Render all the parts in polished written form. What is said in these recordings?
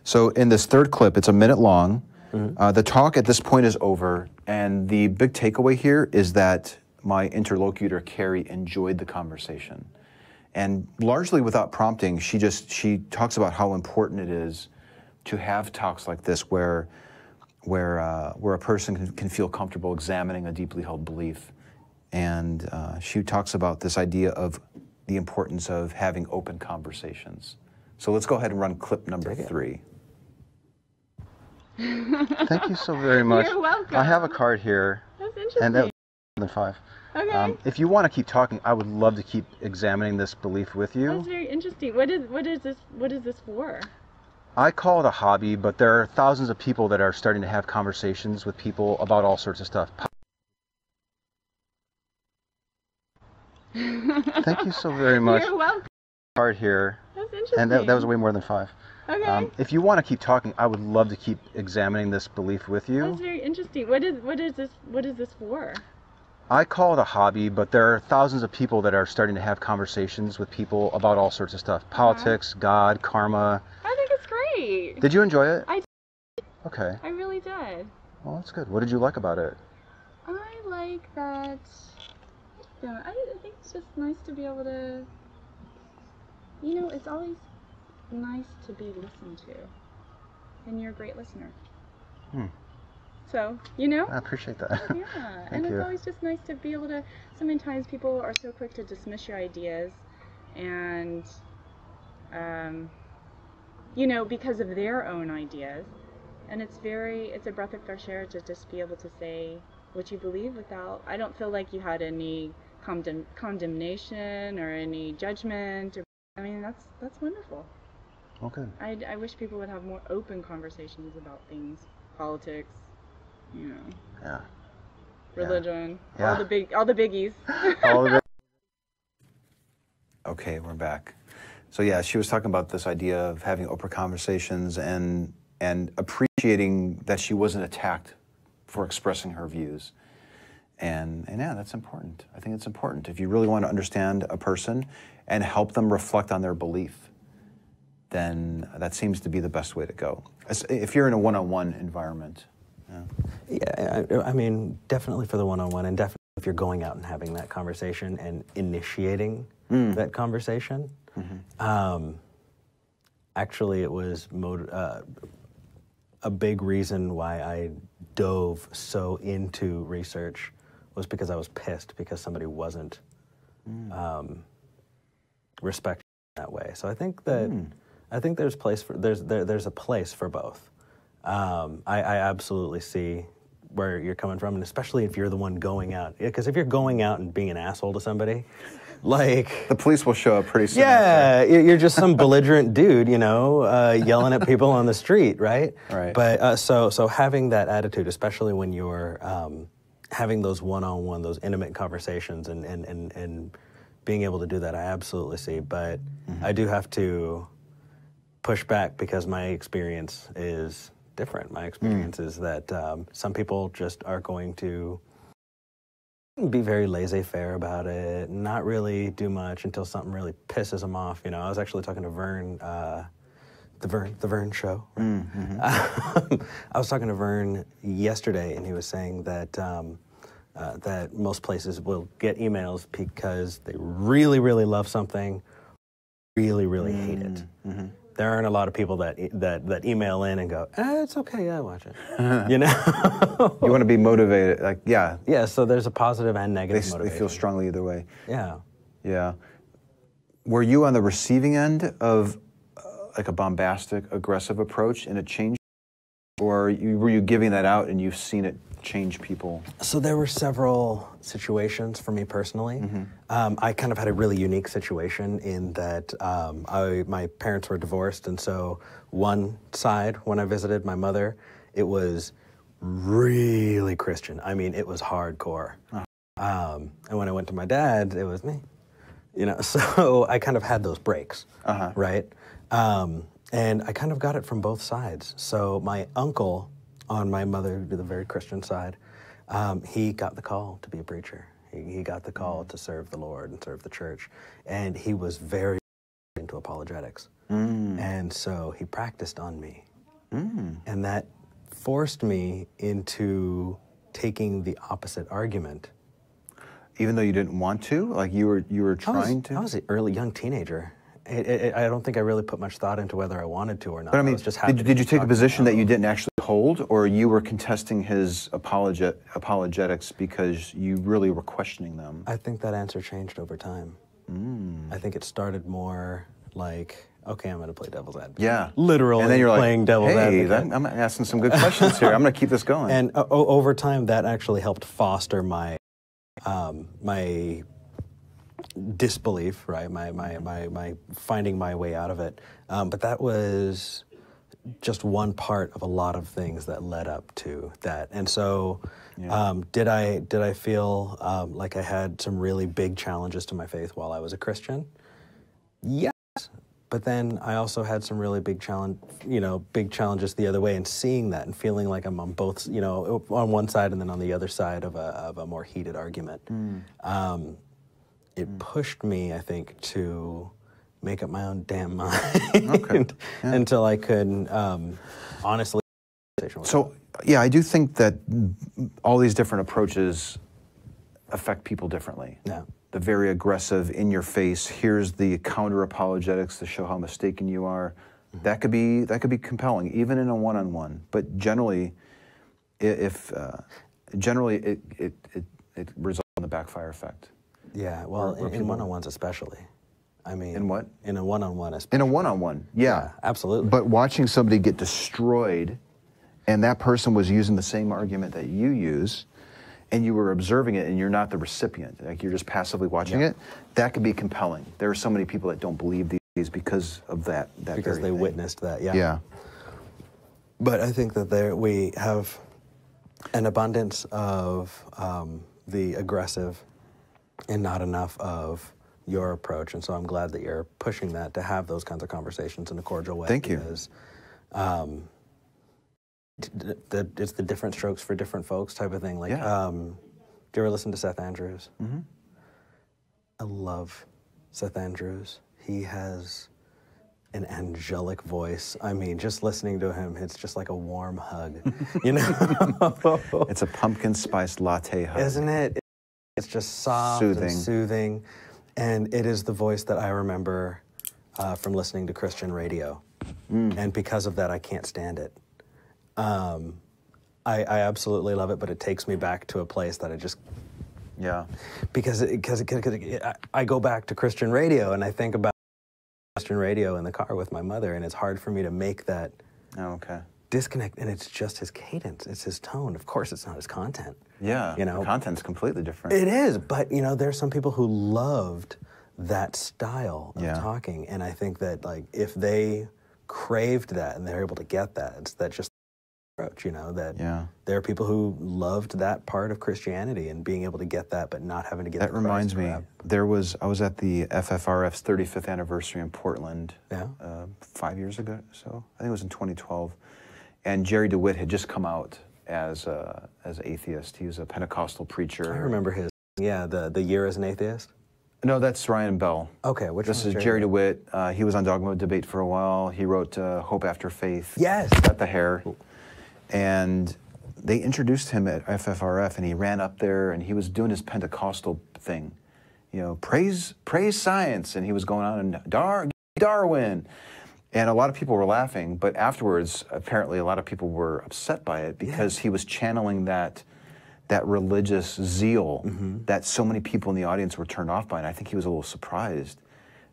So in this third clip, it's a minute long. The talk at this point is over, and the big takeaway here is that my interlocutor, Carrie, enjoyed the conversation. And largely without prompting, she talks about how important it is to have talks like this where a person can feel comfortable examining a deeply held belief. And she talks about this idea of the importance of having open conversations. So let's go ahead and run clip number 3. Thank you so very much. You're welcome. I have a card here. That's interesting. And that's more than 5. Okay. If you want to keep talking, I would love to keep examining this belief with you. That's very interesting. What is this for? I call it a hobby, but there are thousands of people that are starting to have conversations with people about all sorts of stuff. Thank you so very much. You're welcome. Card here. That's interesting. And that was way more than 5. Okay. If you want to keep talking, I would love to keep examining this belief with you. That's very interesting. What is this for? I call it a hobby, but there are thousands of people that are starting to have conversations with people about all sorts of stuff. Politics, God, karma. I think it's great. Did you enjoy it? I did. Okay. I really did. Well, that's good. What did you like about it? I like that. Yeah, I think it's just nice to be able to. You know, it's always nice to be listened to, and you're a great listener. So, you know? I appreciate that. Yeah, and it's always just nice to be able to, so many times people are so quick to dismiss your ideas and, you know, because of their own ideas, and it's a breath of fresh air to just be able to say what you believe without, I don't feel like you had any condemnation or any judgment, or, I mean, that's wonderful. Okay. I wish people would have more open conversations about things, politics, you know, Yeah. religion, Yeah. all the biggies. Okay, we're back. So yeah, she was talking about this idea of having open conversations and appreciating that she wasn't attacked for expressing her views. And yeah, that's important. I think it's important. If you really want to understand a person and help them reflect on their belief, then that seems to be the best way to go. If you're in a one-on-one environment. Yeah, I mean, definitely for the one-on-one, and definitely if you're going out and having that conversation and initiating that conversation. Actually, it was a big reason why I dove so into research was because I was pissed because somebody wasn't respected that way. So I think that there's a place for both. I absolutely see where you're coming from, and especially if you're the one going out. Because if you're going out and being an asshole to somebody, like... The police will show up pretty soon. Yeah, you're just some belligerent dude, you know, yelling at people on the street, right? Right. But so having that attitude, especially when you're having those one-on-one, those intimate conversations and being able to do that, I absolutely see. But I do have to push back because my experience is different. My experience is that some people just are going to be very laissez-faire about it, not really do much until something really pisses them off. You know, I was actually talking to Vern, the Vern show. I was talking to Vern yesterday, and he was saying that that most places will get emails because they really, really love something, really, really hate it. There aren't a lot of people that email in and go, it's okay, yeah, watch it. You know? You want to be motivated, like, yeah. Yeah, so there's a positive and negative motivation. They feel strongly either way. Yeah. Yeah. Were you on the receiving end of like a bombastic, aggressive approach and it changed? Or were you giving that out and you've seen it change people? So there were several situations for me personally. I kind of had a really unique situation in that my parents were divorced, and so one side, when I visited my mother, it was really Christian. I mean, it was hardcore. And when I went to my dad, it was me. You know, so I kind of had those breaks, right? And I kind of got it from both sides. So my uncle on my mother, the very Christian side, he got the call to be a preacher. He got the call to serve the Lord and serve the church. And he was very into apologetics. And so he practiced on me. And that forced me into taking the opposite argument. Even though you didn't want to? Like you were trying to? I was an early young teenager. I don't think I really put much thought into whether I wanted to or not. But I mean, was just did you take a position that you didn't actually hold, or you were contesting his apologetics because you really were questioning them? I think that answer changed over time. I think it started more like, okay, I'm going to play devil's advocate. Yeah. Literally and then you're playing like, devil's hey, advocate. I'm asking some good questions here. I'm going to keep this going. And over time, that actually helped foster my my disbelief, right? My finding my way out of it. But that was just one part of a lot of things that led up to that. And so, did I feel like I had some really big challenges to my faith while I was a Christian? Yes. But then I also had some really big challenges the other way, and seeing that and feeling like I'm on both, on one side and then on the other side of a more heated argument. It pushed me, I think, to make up my own damn mind until I could honestly. So, yeah, I do think that all these different approaches affect people differently. Yeah. The very aggressive, in your face, here's the counter apologetics to show how mistaken you are. That could be compelling, even in a one-on-one. But generally, it results in the backfire effect. Yeah, well, in one-on-ones especially. I mean, in what? In a one-on-one especially. In a one-on-one, yeah, absolutely. But watching somebody get destroyed, and that person was using the same argument that you use, and you were observing it, and you're not the recipient, like you're just passively watching it, that could be compelling. There are so many people that don't believe these because of that because they thing. witnessed that, Yeah. But I think that we have an abundance of the aggressive and not enough of your approach, and so I'm glad that you're pushing that to have those kinds of conversations in a cordial way. Thank you. Because it's the different strokes for different folks type of thing. Like, do you ever listen to Seth Andrews? Mm-hmm. I love Seth Andrews. He has an angelic voice. I mean, just listening to him, it's just like a warm hug, It's a pumpkin spice latte hug. Isn't it? It's just soft and soothing. And it is the voice that I remember from listening to Christian radio. And because of that, I can't stand it. I absolutely love it, but it takes me back to a place that I just... Yeah. Because I go back to Christian radio, and I think about Christian radio in the car with my mother, and it's hard for me to make that disconnect, and it's just his cadence, it's his tone. Of course, it's not his content. Yeah, the content's completely different. It is, but there's some people who loved that style of talking, and I think that if they craved that and they're able to get that, it's that just approach, there are people who loved that part of Christianity and being able to get that, but not having to get that. Reminds me, I was at the FFRF's 35th anniversary in Portland 5 years ago, so I think it was in 2012, and Jerry DeWitt had just come out as atheist. He was a Pentecostal preacher. I remember his, the Year as an Atheist. No, that's Ryan Bell. Okay, this is Jerry DeWitt. He was on Dogma Debate for a while. He wrote Hope After Faith. Yes. Got the hair. And they introduced him at FFRF, and he ran up there, and he was doing his Pentecostal thing. Praise science, and he was going on and Darwin. And a lot of people were laughing, but afterwards, apparently a lot of people were upset by it because he was channeling that religious zeal that so many people in the audience were turned off by, and I think he was a little surprised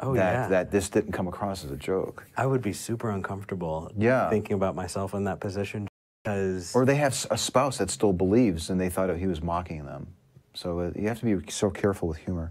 that this didn't come across as a joke. I would be super uncomfortable thinking about myself in that position. Or they have a spouse that still believes, and they thought he was mocking them. So you have to be so careful with humor.